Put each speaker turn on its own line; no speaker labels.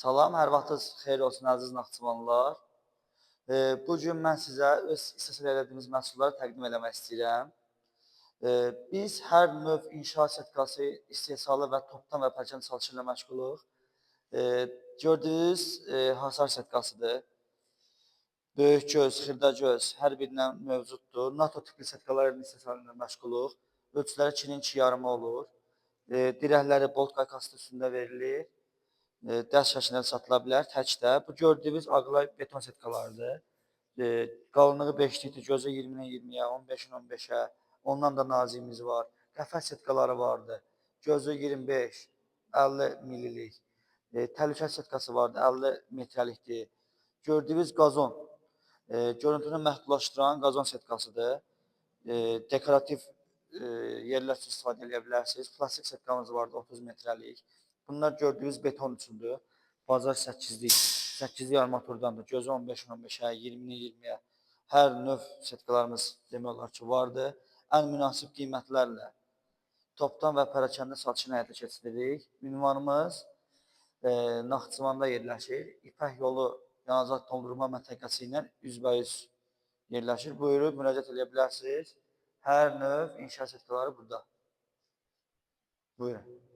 Salam, hər vaxtınız xeyir olsun əziz Naxçıvanlılar. Bu gün mən sizə öz istehsal elədiyimiz məhsulları təqdim eləmək istəyirəm. Biz hər növ inşaat sertifikası istehsalı və topdan və pərçəm satışı ilə məşğuluq. Gördüyünüz hasar sertifikasıdır. Böyük göz, xırda göz hər birindən mövcuddur. NATO tipli sertifikaların istehsalı ilə məşğuluq. Ölçüləri 2-nin 2,5 olur. Dirəkləri bolt qaykası üstündə verilir. Dərs şəklində satıla bilər təkdə. Bu gördüyünüz Aqlay beton sertifikalarıdır. Qalınlığı 5-likdir, gözü 20-dən 20-yə, 15-dən 15-ə, ondan da nazikimiz var. Qəfəs sertifikaları vardır. Gözü 25, 50 millilik. Təhlükəsizlik sertifikası vardır, 50 metrəlikdir. Gördüyünüz qazon, görüntünü məhdudlaşdıran qazon sertifikasıdır. Dekorativ yerlər üçün istifadə edə bilərsiniz. Plastik sertifikamız vardır 30 metrəlik. Bunlar gördüyünüz beton üçündür. Bazar 8'lik, 8'lik armaturdandır. Gözü 15-dən 15-ə, 20-dən 20-yə. Hər növ sertifikalarımız demək olar ki, vardır. Ən münasib qiymətlərlə topdan və pərakəndə satışını həyata keçiririk. Ünvanımız Naxçıvanda yerləşir. İpək yolu yanacaq doldurma məntəqəsi ilə üzbəüz yerləşir. Buyurub müraciət edə bilərsiniz. Hər növ inşaat sertifikaları burada. Buyurun.